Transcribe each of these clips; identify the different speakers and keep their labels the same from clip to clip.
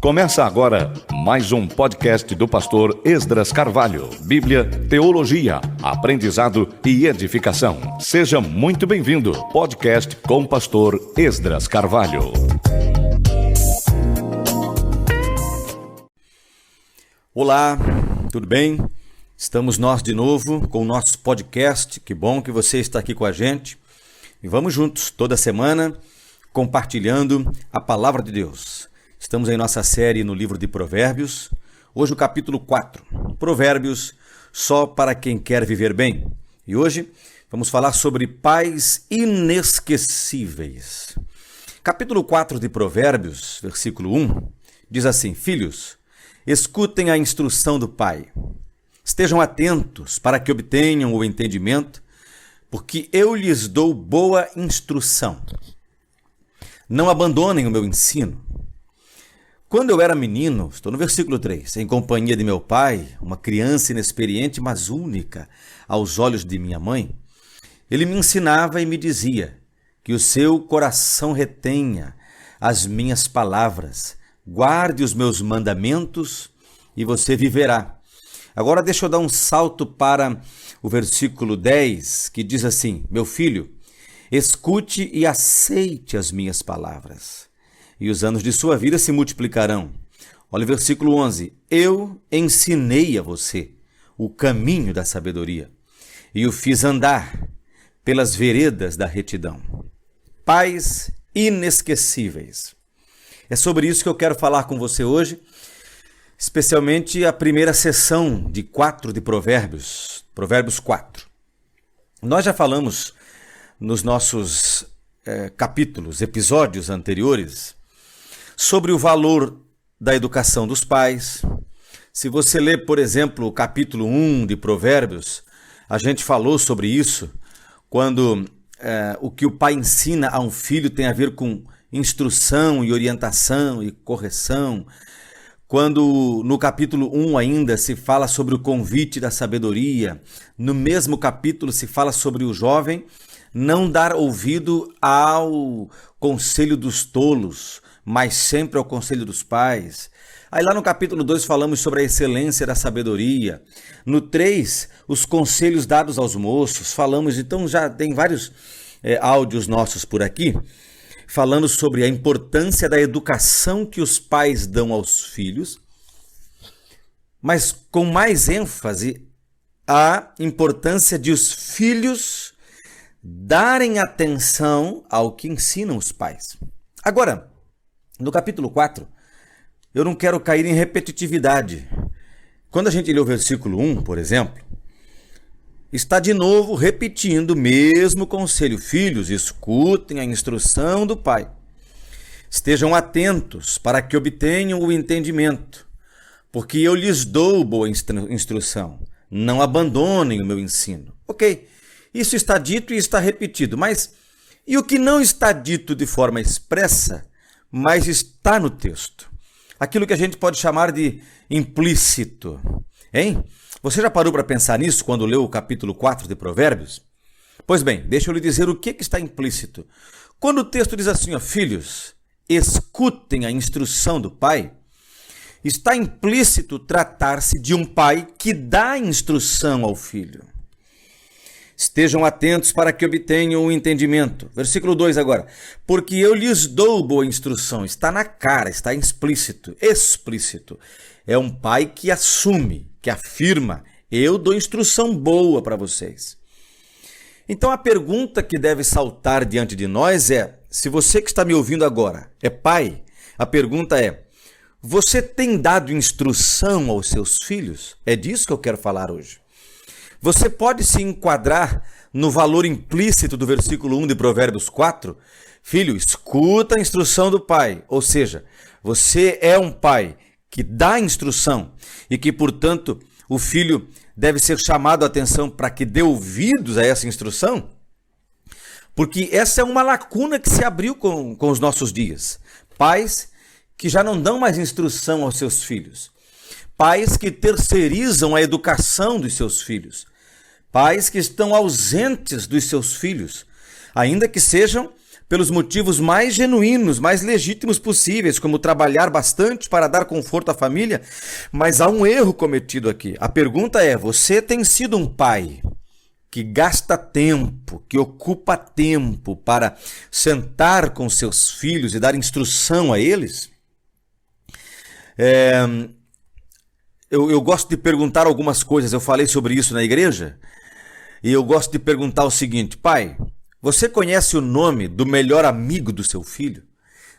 Speaker 1: Começa agora mais um podcast do pastor Esdras Carvalho. Bíblia, teologia, aprendizado e edificação. Seja muito bem-vindo. Podcast com o pastor Esdras Carvalho.
Speaker 2: Olá, tudo bem? Estamos nós de novo com o nosso podcast. Que bom que você está aqui com a gente. E vamos juntos, toda semana, compartilhando a palavra de Deus. Estamos em nossa série no livro de Provérbios. Hoje o capítulo 4. Provérbios só para quem quer viver bem. E hoje vamos falar sobre pais inesquecíveis. Capítulo 4 de Provérbios, versículo 1, diz assim: Filhos, escutem a instrução do pai. Estejam atentos para que obtenham o entendimento, porque eu lhes dou boa instrução. Não abandonem o meu ensino. Quando eu era menino, estou no versículo 3, em companhia de meu pai, uma criança inexperiente, mas única aos olhos de minha mãe, ele me ensinava e me dizia que o seu coração retenha as minhas palavras, guarde os meus mandamentos e você viverá. Agora deixa eu dar um salto para o versículo 10, que diz assim: Meu filho, escute e aceite as minhas palavras, e os anos de sua vida se multiplicarão. Olha o versículo 11. Eu ensinei a você o caminho da sabedoria e o fiz andar pelas veredas da retidão. Pais inesquecíveis. É sobre isso que eu quero falar com você hoje, especialmente a primeira sessão de 4 de Provérbios, Provérbios 4. Nós já falamos nos nossos capítulos, episódios anteriores, sobre o valor da educação dos pais. Se você ler, por exemplo, o capítulo 1 de Provérbios, a gente falou sobre isso, quando o que o pai ensina a um filho tem a ver com instrução e orientação e correção. Quando no capítulo 1 ainda se fala sobre o convite da sabedoria, no mesmo capítulo se fala sobre o jovem não dar ouvido ao conselho dos tolos, mas sempre ao conselho dos pais. Aí lá no capítulo 2 falamos sobre a excelência da sabedoria. No 3, os conselhos dados aos moços. Falamos, então já tem vários áudios nossos por aqui, falando sobre a importância da educação que os pais dão aos filhos, mas com mais ênfase a importância de os filhos darem atenção ao que ensinam os pais. Agora, no capítulo 4, eu não quero cair em repetitividade. Quando a gente lê o versículo 1, por exemplo, está de novo repetindo o mesmo conselho. Filhos, escutem a instrução do pai. Estejam atentos para que obtenham o entendimento, porque eu lhes dou boa instrução. Não abandonem o meu ensino. Ok, isso está dito e está repetido, mas e o que não está dito de forma expressa, mas está no texto? Aquilo que a gente pode chamar de implícito, hein? Você já parou para pensar nisso quando leu o capítulo 4 de Provérbios? Pois bem, deixa eu lhe dizer o que está implícito. Quando o texto diz assim, filhos, escutem a instrução do pai, está implícito tratar-se de um pai que dá instrução ao filho. Estejam atentos para que obtenham o entendimento. Versículo 2 agora. Porque eu lhes dou boa instrução. Está na cara, está explícito. É um pai que assume, que afirma, eu dou instrução boa para vocês. Então a pergunta que deve saltar diante de nós é, se você que está me ouvindo agora é pai, a pergunta é, você tem dado instrução aos seus filhos? É disso que eu quero falar hoje. Você pode se enquadrar no valor implícito do versículo 1 de Provérbios 4? Filho, escuta a instrução do pai. Ou seja, você é um pai que dá instrução e que, portanto, o filho deve ser chamado a atenção para que dê ouvidos a essa instrução? Porque essa é uma lacuna que se abriu com os nossos dias. Pais que já não dão mais instrução aos seus filhos. Pais que terceirizam a educação dos seus filhos. Pais que estão ausentes dos seus filhos, ainda que sejam pelos motivos mais genuínos, mais legítimos possíveis, como trabalhar bastante para dar conforto à família, mas há um erro cometido aqui. A pergunta é: você tem sido um pai que gasta tempo, que ocupa tempo para sentar com seus filhos e dar instrução a eles? Eu gosto de perguntar algumas coisas, eu falei sobre isso na igreja, e eu gosto de perguntar o seguinte: pai, você conhece o nome do melhor amigo do seu filho?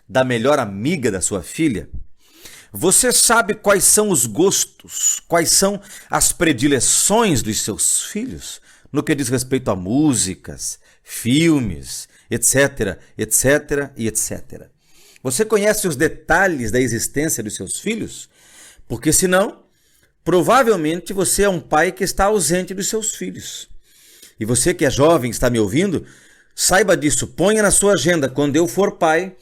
Speaker 2: Da melhor amiga da sua filha? Você sabe quais são os gostos, quais são as predileções dos seus filhos? No que diz respeito a músicas, filmes, etc, etc e etc. Você conhece os detalhes da existência dos seus filhos? Porque senão, provavelmente você é um pai que está ausente dos seus filhos. E você que é jovem, está me ouvindo, saiba disso, ponha na sua agenda: quando eu for pai,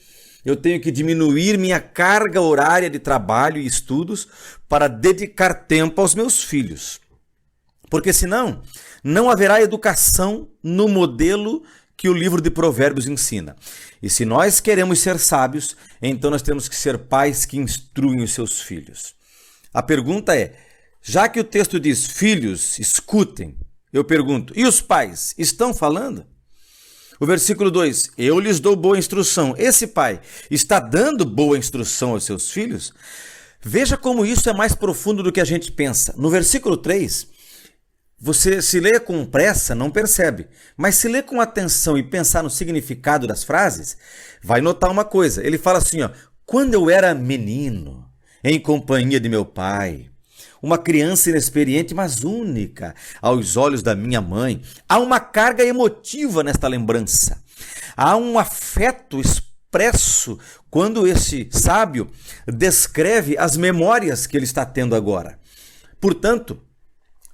Speaker 2: eu tenho que diminuir minha carga horária de trabalho e estudos para dedicar tempo aos meus filhos. Porque senão, não haverá educação no modelo que o livro de Provérbios ensina. E se nós queremos ser sábios, então nós temos que ser pais que instruem os seus filhos. A pergunta é, já que o texto diz: filhos, escutem, eu pergunto: e os pais estão falando? O versículo 2, eu lhes dou boa instrução. Esse pai está dando boa instrução aos seus filhos? Veja como isso é mais profundo do que a gente pensa. No versículo 3, você se lê com pressa, não percebe. Mas se lê com atenção e pensar no significado das frases, vai notar uma coisa. Ele fala assim, quando eu era menino, em companhia de meu pai, uma criança inexperiente, mas única aos olhos da minha mãe. Há uma carga emotiva nesta lembrança. Há um afeto expresso quando esse sábio descreve as memórias que ele está tendo agora. Portanto,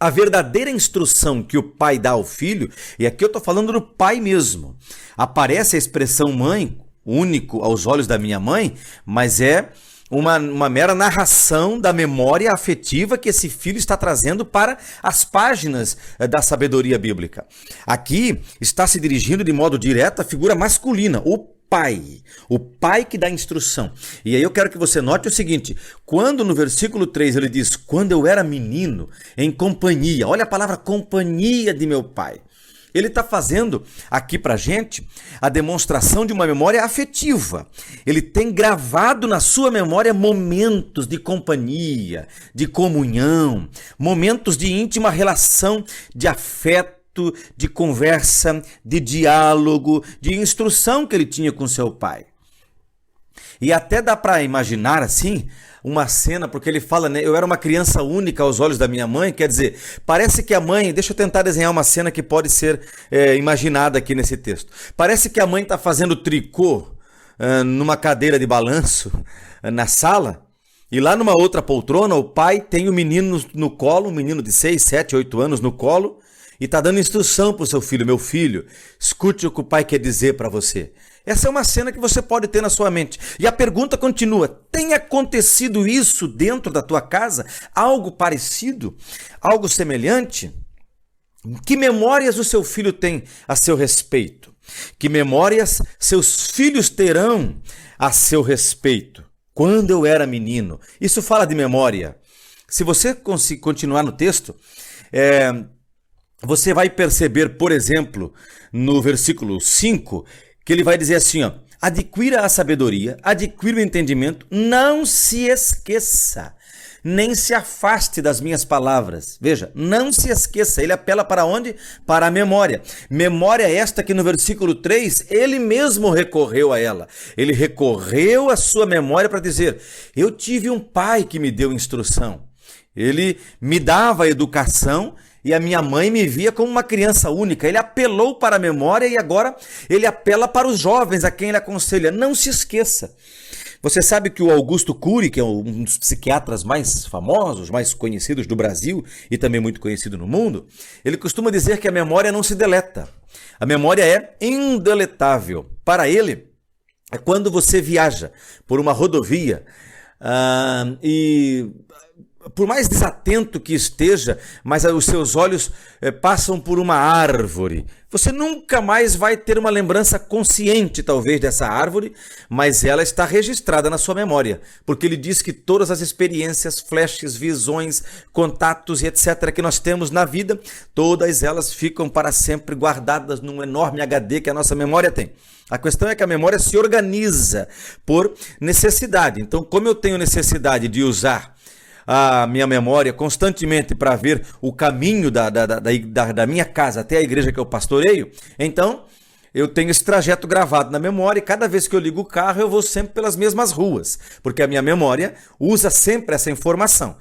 Speaker 2: a verdadeira instrução que o pai dá ao filho, e aqui eu estou falando do pai mesmo, aparece a expressão mãe, único aos olhos da minha mãe, mas é uma mera narração da memória afetiva que esse filho está trazendo para as páginas da sabedoria bíblica. Aqui está se dirigindo de modo direto à figura masculina, o pai que dá instrução. E aí eu quero que você note o seguinte: quando no versículo 3 ele diz, quando eu era menino, em companhia, olha a palavra companhia de meu pai. Ele está fazendo aqui para a gente a demonstração de uma memória afetiva. Ele tem gravado na sua memória momentos de companhia, de comunhão, momentos de íntima relação, de afeto, de conversa, de diálogo, de instrução que ele tinha com seu pai. E até dá para imaginar assim uma cena, porque ele fala, né, eu era uma criança única aos olhos da minha mãe, quer dizer, parece que a mãe, deixa eu tentar desenhar uma cena que pode ser imaginada aqui nesse texto. Parece que a mãe está fazendo tricô numa cadeira de balanço na sala, e lá numa outra poltrona o pai tem o menino no colo, um menino de 6, 7, 8 anos no colo, e está dando instrução para o seu filho: meu filho, escute o que o pai quer dizer para você. Essa é uma cena que você pode ter na sua mente. E a pergunta continua: tem acontecido isso dentro da tua casa? Algo parecido? Algo semelhante? Que memórias o seu filho tem a seu respeito? Que memórias seus filhos terão a seu respeito? Quando eu era menino. Isso fala de memória. Se você continuar no texto, você vai perceber, por exemplo, no versículo 5, que ele vai dizer assim, adquira a sabedoria, adquira o entendimento, não se esqueça, nem se afaste das minhas palavras. Veja, não se esqueça, ele apela para onde? Para a memória. Memória esta que no versículo 3, ele mesmo recorreu a ela. Ele recorreu à sua memória para dizer, eu tive um pai que me deu instrução. Ele me dava a educação e a minha mãe me via como uma criança única. Ele apelou para a memória e agora ele apela para os jovens a quem ele aconselha. Não se esqueça. Você sabe que o Augusto Cury, que é um dos psiquiatras mais famosos, mais conhecidos do Brasil e também muito conhecido no mundo, ele costuma dizer que a memória não se deleta. A memória é indeletável. Para ele, é quando você viaja por uma rodovia e por mais desatento que esteja, mas os seus olhos passam por uma árvore. Você nunca mais vai ter uma lembrança consciente, talvez, dessa árvore, mas ela está registrada na sua memória, porque ele diz que todas as experiências, flashes, visões, contatos e etc. que nós temos na vida, todas elas ficam para sempre guardadas num enorme HD que a nossa memória tem. A questão é que a memória se organiza por necessidade. Então, como eu tenho necessidade de usar a minha memória constantemente para ver o caminho da minha casa até a igreja que eu pastoreio, então eu tenho esse trajeto gravado na memória e cada vez que eu ligo o carro eu vou sempre pelas mesmas ruas, porque a minha memória usa sempre essa informação.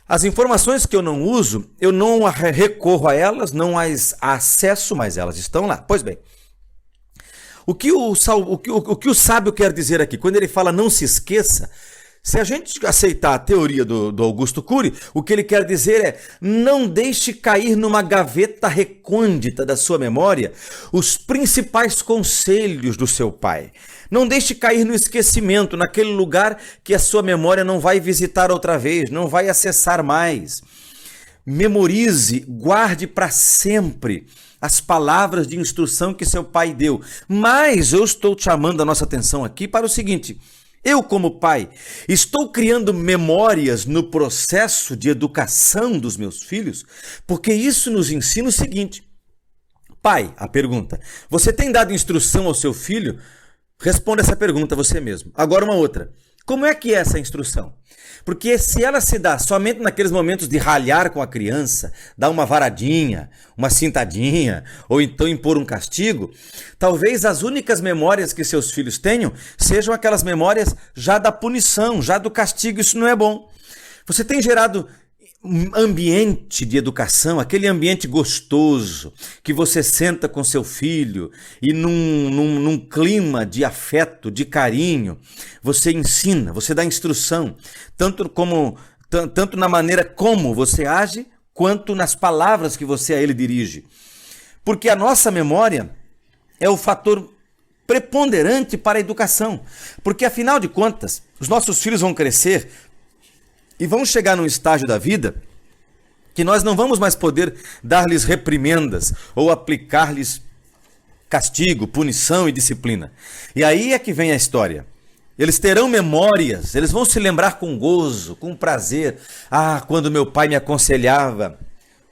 Speaker 2: As informações que eu não uso, eu não recorro a elas, não as acesso, mas elas estão lá. Pois bem, o que o sábio quer dizer aqui? Quando ele fala não se esqueça, se a gente aceitar a teoria do Augusto Cury, o que ele quer dizer é: não deixe cair numa gaveta recôndita da sua memória os principais conselhos do seu pai. Não deixe cair no esquecimento, naquele lugar que a sua memória não vai visitar outra vez, não vai acessar mais. Memorize, guarde para sempre as palavras de instrução que seu pai deu. Mas eu estou chamando a nossa atenção aqui para o seguinte: eu, como pai, estou criando memórias no processo de educação dos meus filhos, porque isso nos ensina o seguinte. Pai, a pergunta: você tem dado instrução ao seu filho? Responda essa pergunta você mesmo. Agora uma outra: como é que é essa instrução? Porque se ela se dá somente naqueles momentos de ralhar com a criança, dar uma varadinha, uma cintadinha, ou então impor um castigo, talvez as únicas memórias que seus filhos tenham sejam aquelas memórias já da punição, já do castigo. Isso não é bom. Você tem gerado ambiente de educação, aquele ambiente gostoso, que você senta com seu filho e num clima de afeto, de carinho, você ensina, você dá instrução, tanto na maneira como você age, quanto nas palavras que você a ele dirige. Porque a nossa memória é o fator preponderante para a educação. Porque, afinal de contas, os nossos filhos vão crescer e vão chegar num estágio da vida que nós não vamos mais poder dar-lhes reprimendas ou aplicar-lhes castigo, punição e disciplina. E aí é que vem a história. Eles terão memórias, eles vão se lembrar com gozo, com prazer. Ah, quando meu pai me aconselhava,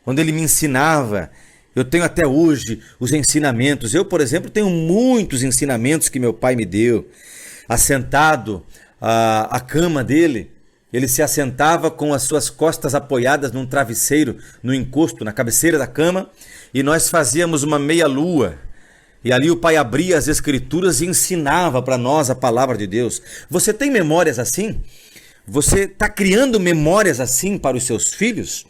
Speaker 2: quando ele me ensinava. Eu tenho até hoje os ensinamentos. Eu, por exemplo, tenho muitos ensinamentos que meu pai me deu. Assentado à cama dele, ele se assentava com as suas costas apoiadas num travesseiro, no encosto, na cabeceira da cama, e nós fazíamos uma meia-lua. E ali o pai abria as escrituras e ensinava para nós a palavra de Deus. Você tem memórias assim? Você está criando memórias assim para os seus filhos?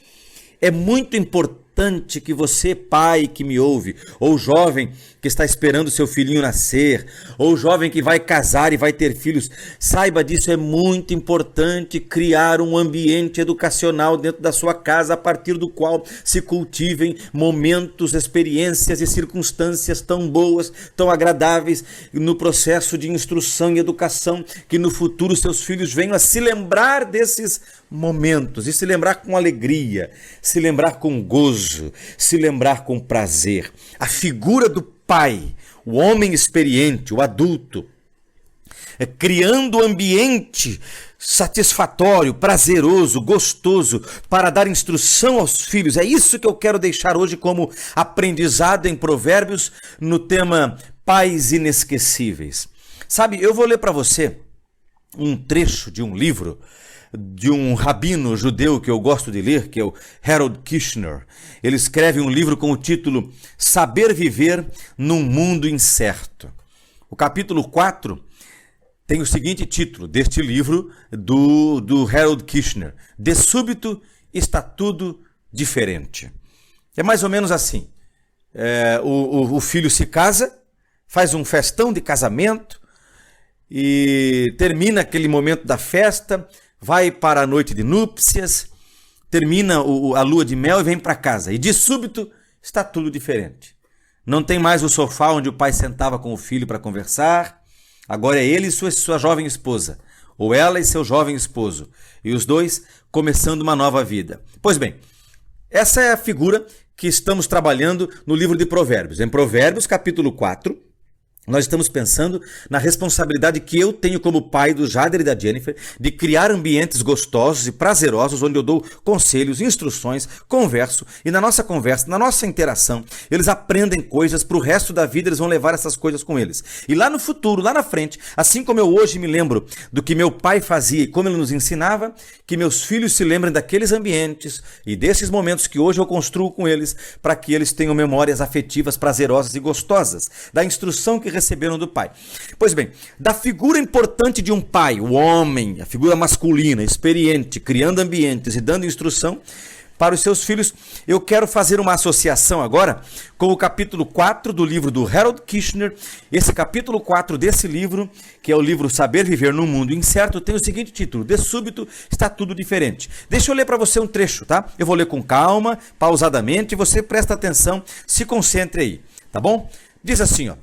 Speaker 2: É muito importante que você, pai que me ouve, ou jovem que está esperando seu filhinho nascer, ou jovem que vai casar e vai ter filhos, saiba disso. É muito importante criar um ambiente educacional dentro da sua casa, a partir do qual se cultivem momentos, experiências e circunstâncias tão boas, tão agradáveis no processo de instrução e educação, que no futuro seus filhos venham a se lembrar desses momentos, e se lembrar com alegria, se lembrar com gozo, se lembrar com prazer. A figura do pai, o homem experiente, o adulto, criando ambiente satisfatório, prazeroso, gostoso para dar instrução aos filhos. É isso que eu quero deixar hoje como aprendizado em Provérbios no tema Pais Inesquecíveis. Sabe, eu vou ler para você um trecho de um livro de um rabino judeu que eu gosto de ler, que é o Harold Kushner. Ele escreve um livro com o título Saber Viver num Mundo Incerto. O capítulo 4 tem o seguinte título deste livro do Harold Kushner: De súbito está tudo diferente. É mais ou menos assim. O filho se casa, faz um festão de casamento e termina aquele momento da festa, vai para a noite de núpcias, termina a lua de mel e vem para casa. E de súbito está tudo diferente. Não tem mais o sofá onde o pai sentava com o filho para conversar. Agora é ele e sua jovem esposa. ou ela e seu jovem esposo, e os dois começando uma nova vida. Pois bem, essa é a figura que estamos trabalhando no livro de Provérbios. Em Provérbios, capítulo 4, nós estamos pensando na responsabilidade que eu tenho como pai do Jader e da Jennifer de criar ambientes gostosos e prazerosos onde eu dou conselhos, instruções, converso e na nossa conversa, na nossa interação, eles aprendem coisas para o resto da vida, eles vão levar essas coisas com eles. E lá no futuro, lá na frente, assim como eu hoje me lembro do que meu pai fazia e como ele nos ensinava, que meus filhos se lembrem daqueles ambientes e desses momentos que hoje eu construo com eles para que eles tenham memórias afetivas prazerosas e gostosas, da instrução que receberam do pai. Pois bem, da figura importante de um pai, o homem, a figura masculina, experiente, criando ambientes e dando instrução para os seus filhos, eu quero fazer uma associação agora com o capítulo 4 do livro do Harold Kushner. Esse capítulo 4 desse livro, que é o livro Saber Viver num Mundo Incerto, tem o seguinte título: De súbito está tudo diferente. Deixa eu ler para você um trecho, tá? Eu vou ler com calma, pausadamente, e você presta atenção, se concentre aí, tá bom? Diz assim, ó: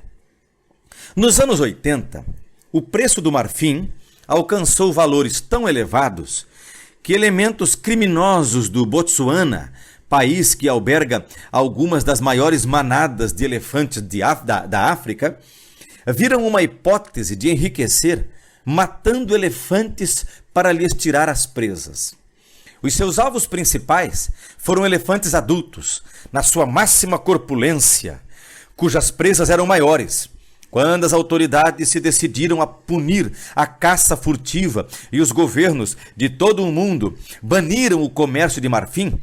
Speaker 2: nos anos 80, o preço do marfim alcançou valores tão elevados que elementos criminosos do Botsuana, país que alberga algumas das maiores manadas de elefantes da África, viram uma hipótese de enriquecer matando elefantes para lhes tirar as presas. Os seus alvos principais foram elefantes adultos, na sua máxima corpulência, cujas presas eram maiores. Quando as autoridades se decidiram a punir a caça furtiva e os governos de todo o mundo baniram o comércio de marfim,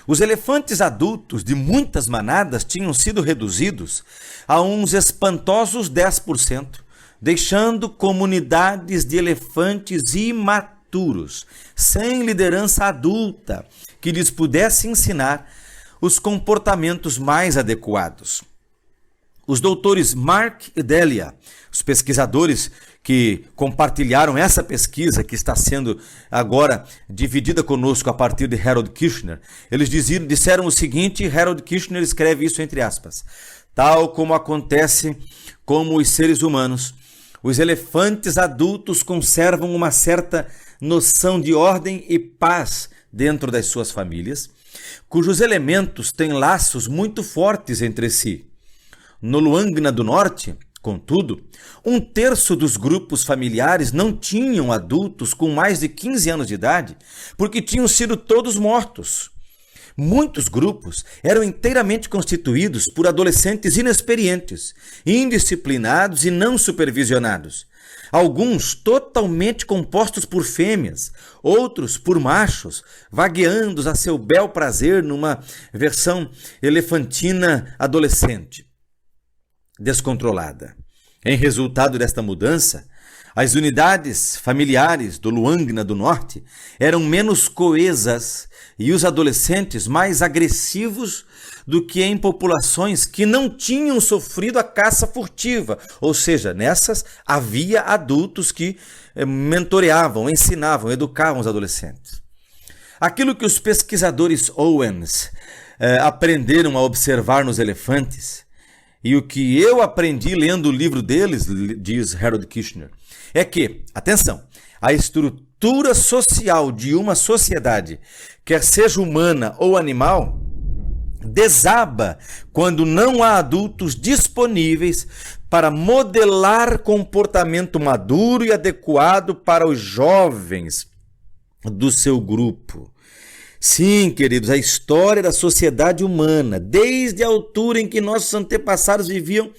Speaker 2: os elefantes adultos de muitas manadas tinham sido reduzidos a uns espantosos 10%, deixando comunidades de elefantes imaturos, sem liderança adulta que lhes pudesse ensinar os comportamentos mais adequados. Os doutores Mark e Delia, os pesquisadores que compartilharam essa pesquisa que está sendo agora dividida conosco a partir de Harold Kushner, eles disseram o seguinte, Harold Kushner escreve isso entre aspas: tal como acontece com os seres humanos, os elefantes adultos conservam uma certa noção de ordem e paz dentro das suas famílias, cujos elementos têm laços muito fortes entre si. No Luangna do Norte, contudo, 1/3 dos grupos familiares não tinham adultos com mais de 15 anos de idade, porque tinham sido todos mortos. Muitos grupos eram inteiramente constituídos por adolescentes inexperientes, indisciplinados e não supervisionados. Alguns totalmente compostos por fêmeas, outros por machos, vagueando a seu bel prazer numa versão elefantina adolescente, descontrolada. Em resultado desta mudança, as unidades familiares do Luangna do Norte eram menos coesas e os adolescentes mais agressivos do que em populações que não tinham sofrido a caça furtiva, ou seja, nessas havia adultos que mentoreavam, ensinavam, educavam os adolescentes. Aquilo que os pesquisadores Owens aprenderam a observar nos elefantes, e o que eu aprendi lendo o livro deles, diz Harold Kushner, é que, atenção, a estrutura social de uma sociedade, quer seja humana ou animal, desaba quando não há adultos disponíveis para modelar comportamento maduro e adequado para os jovens do seu grupo. Sim, queridos, a história da sociedade humana, desde a altura em que nossos antepassados viviam,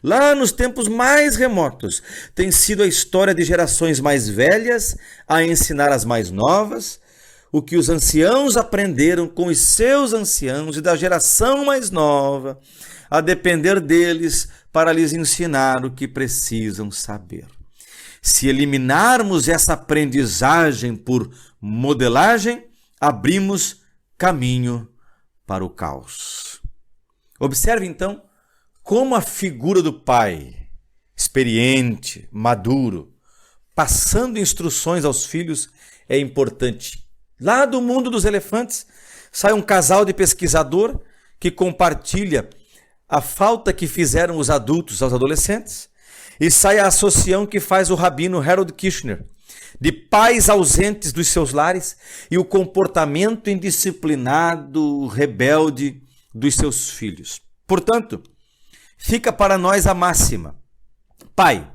Speaker 2: lá nos tempos mais remotos, tem sido a história de gerações mais velhas a ensinar as mais novas, o que os anciãos aprenderam com os seus anciãos, e da geração mais nova a depender deles para lhes ensinar o que precisam saber. Se eliminarmos essa aprendizagem por modelagem, abrimos caminho para o caos. Observe então como a figura do pai, experiente, maduro, passando instruções aos filhos, é importante. Lá do mundo dos elefantes, sai um casal de pesquisador que compartilha a falta que fizeram os adultos aos adolescentes, e sai a associação que faz o rabino Harold Kushner, de pais ausentes dos seus lares e o comportamento indisciplinado, rebelde dos seus filhos. Portanto, fica para nós a máxima: pai,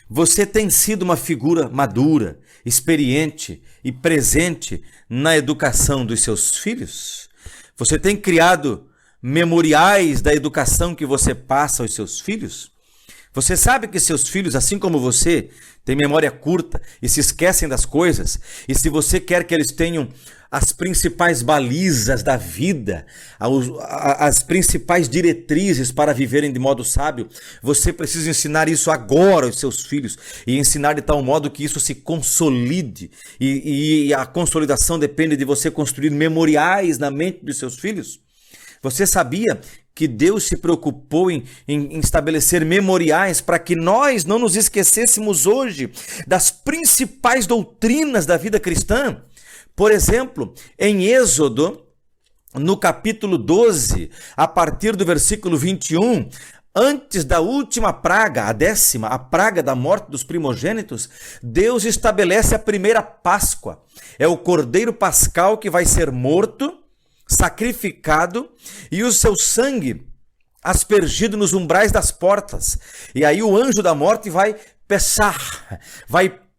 Speaker 2: você tem sido uma figura madura, experiente e presente na educação dos seus filhos? Você tem criado memoriais da educação que você passa aos seus filhos? Você sabe que seus filhos, assim como você, têm memória curta e se esquecem das coisas? E se você quer que eles tenham as principais balizas da vida, as principais diretrizes para viverem de modo sábio, você precisa ensinar isso agora aos seus filhos e ensinar de tal modo que isso se consolide. E a consolidação depende de você construir memoriais na mente dos seus filhos. Você sabia que Deus se preocupou em estabelecer memoriais para que nós não nos esquecêssemos hoje das principais doutrinas da vida cristã? Por exemplo, em Êxodo, no capítulo 12, a partir do versículo 21, antes da última praga, a 10ª, a praga da morte dos primogênitos, Deus estabelece a primeira Páscoa. É o cordeiro pascal que vai ser morto, sacrificado, e o seu sangue aspergido nos umbrais das portas. E aí o anjo da morte vai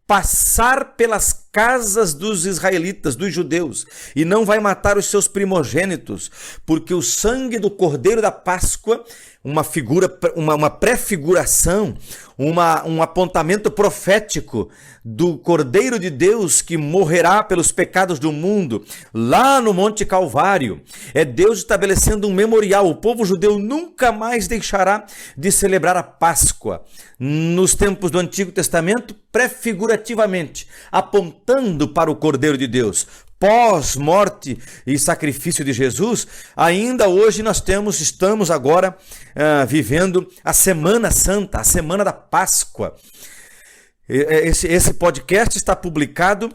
Speaker 2: passar pelas casas dos israelitas, dos judeus, e não vai matar os seus primogênitos, porque o sangue do cordeiro da Páscoa, uma prefiguração, um apontamento profético do Cordeiro de Deus que morrerá pelos pecados do mundo, lá no Monte Calvário. É Deus estabelecendo um memorial. O povo judeu nunca mais deixará de celebrar a Páscoa. Nos tempos do Antigo Testamento, prefigurativamente, apontando para o Cordeiro de Deus. Pós-morte e sacrifício de Jesus, ainda hoje estamos agora vivendo a Semana Santa, a Semana da Páscoa. Esse podcast está publicado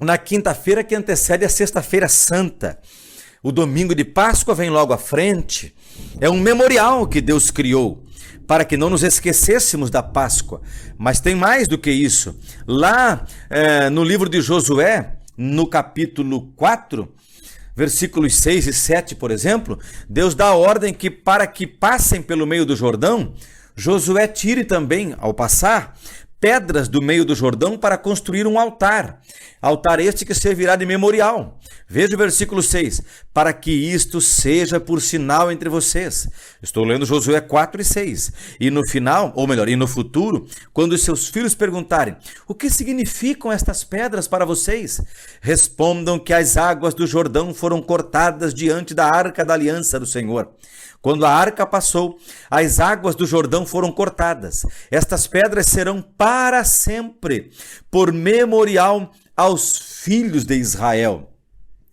Speaker 2: na quinta-feira que antecede a Sexta-feira Santa. O domingo de Páscoa vem logo à frente. É um memorial que Deus criou para que não nos esquecêssemos da Páscoa. Mas tem mais do que isso. Lá no livro de Josué, no capítulo 4, versículos 6 e 7, por exemplo, Deus dá a ordem que para que passem pelo meio do Jordão, Josué tire também, ao passar, pedras do meio do Jordão para construir um altar. Altar este que servirá de memorial. Veja o versículo 6. Para que isto seja por sinal entre vocês. Estou lendo Josué 4 e 6. E no final, ou melhor, e no futuro, quando os seus filhos perguntarem: o que significam estas pedras para vocês? Respondam que as águas do Jordão foram cortadas diante da arca da aliança do Senhor. Quando a arca passou, as águas do Jordão foram cortadas. Estas pedras serão para sempre, por memorial aos filhos de Israel.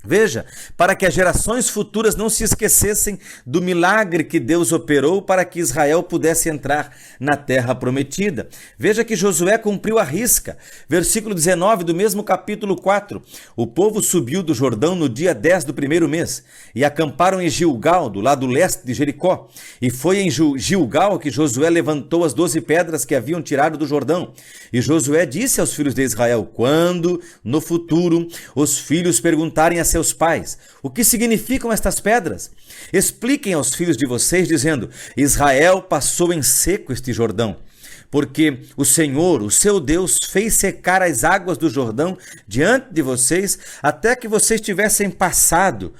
Speaker 2: Veja, para que as gerações futuras não se esquecessem do milagre que Deus operou para que Israel pudesse entrar na terra prometida. Veja que Josué cumpriu a risca. Versículo 19 do mesmo capítulo 4. O povo subiu do Jordão no dia 10 do primeiro mês e acamparam em Gilgal, do lado leste de Jericó. E foi em Gilgal que Josué levantou as 12 pedras que haviam tirado do Jordão. E Josué disse aos filhos de Israel: quando, no futuro, os filhos perguntarem a seus pais: o que significam estas pedras? Expliquem aos filhos de vocês, dizendo: Israel passou em seco este Jordão, porque o Senhor, o seu Deus, fez secar as águas do Jordão diante de vocês, até que vocês tivessem passado,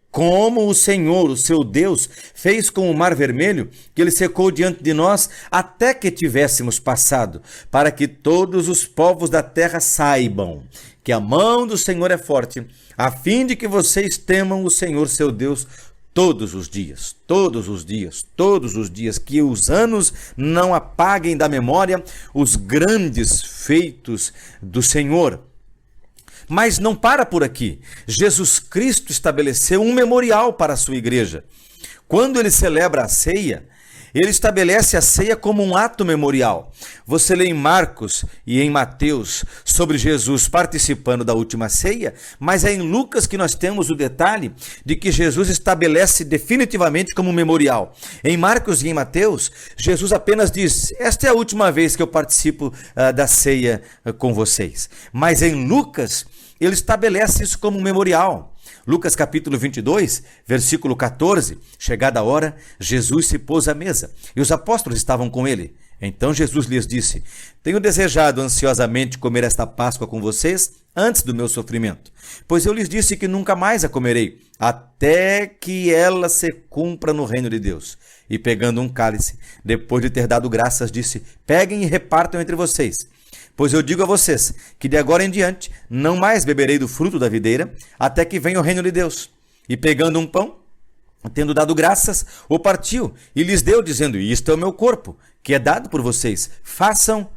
Speaker 2: como o Senhor, o seu Deus, fez com o Mar Vermelho, que ele secou diante de nós, até que tivéssemos passado, para que todos os povos da terra saibam que a mão do Senhor é forte, a fim de que vocês temam o Senhor, seu Deus, todos os dias, todos os dias, todos os dias, que os anos não apaguem da memória os grandes feitos do Senhor. Mas não para por aqui. Jesus Cristo estabeleceu um memorial para a sua igreja. Quando ele celebra a ceia, Ele estabelece a ceia como um ato memorial. Você lê em Marcos e em Mateus sobre Jesus participando da última ceia, mas é em Lucas que nós temos o detalhe de que Jesus estabelece definitivamente como memorial. Em Marcos e em Mateus, Jesus apenas diz: esta é a última vez que eu participo da ceia com vocês. Mas em Lucas, ele estabelece isso como memorial. Lucas capítulo 22, versículo 14, chegada a hora, Jesus se pôs à mesa e os apóstolos estavam com ele. Então Jesus lhes disse: tenho desejado ansiosamente comer esta Páscoa com vocês antes do meu sofrimento, pois eu lhes disse que nunca mais a comerei, até que ela se cumpra no reino de Deus. E pegando um cálice, depois de ter dado graças, disse: peguem e repartam entre vocês. Pois eu digo a vocês que de agora em diante não mais beberei do fruto da videira, até que venha o reino de Deus. E pegando um pão, tendo dado graças, o partiu e lhes deu, dizendo: isto é o meu corpo, que é dado por vocês. Façam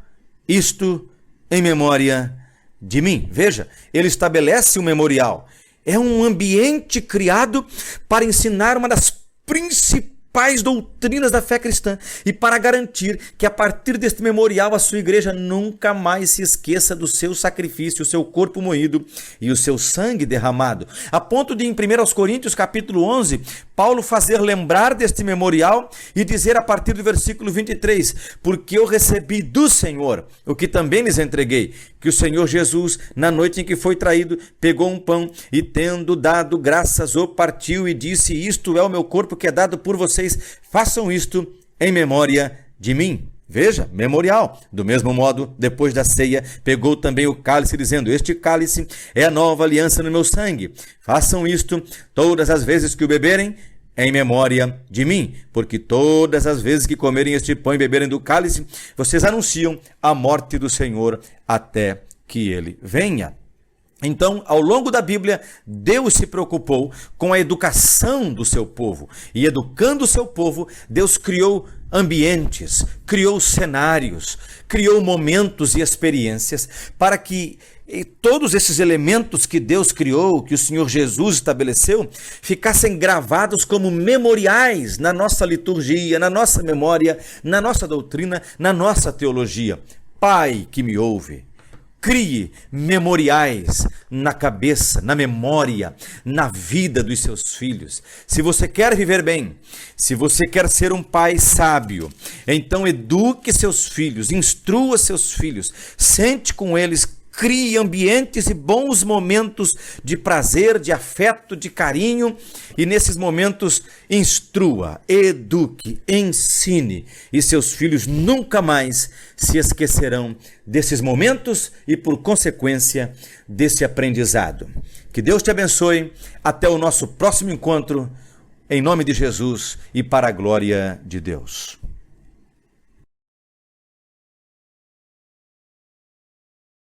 Speaker 2: isto em memória de mim. Veja, ele estabelece um memorial. É um ambiente criado para ensinar uma das principais doutrinas da fé cristã e para garantir que a partir deste memorial a sua igreja nunca mais se esqueça do seu sacrifício, o seu corpo moído e o seu sangue derramado. A ponto de em 1 Coríntios capítulo 11, Paulo fazer lembrar deste memorial e dizer a partir do versículo 23: porque eu recebi do Senhor o que também lhes entreguei, que o Senhor Jesus, na noite em que foi traído, pegou um pão e, tendo dado graças, o partiu e disse: isto é o meu corpo que é dado por vocês, façam isto em memória de mim. Veja, memorial. Do mesmo modo, depois da ceia, pegou também o cálice, dizendo: este cálice é a nova aliança no meu sangue. Façam isto todas as vezes que o beberem, em memória de mim, porque todas as vezes que comerem este pão e beberem do cálice, vocês anunciam a morte do Senhor até que ele venha. Então, ao longo da Bíblia, Deus se preocupou com a educação do seu povo. E educando o seu povo, Deus criou ambientes, criou cenários, criou momentos e experiências para que todos esses elementos que Deus criou, que o Senhor Jesus estabeleceu, ficassem gravados como memoriais na nossa liturgia, na nossa memória, na nossa doutrina, na nossa teologia. Pai que me ouve, crie memoriais na cabeça, na memória, na vida dos seus filhos. Se você quer viver bem, se você quer ser um pai sábio, então eduque seus filhos, instrua seus filhos, sente com eles, crie ambientes e bons momentos de prazer, de afeto, de carinho, e nesses momentos instrua, eduque, ensine, e seus filhos nunca mais se esquecerão desses momentos e, por consequência, desse aprendizado. Que Deus te abençoe. Até o nosso próximo encontro, em nome de Jesus e para a glória de Deus.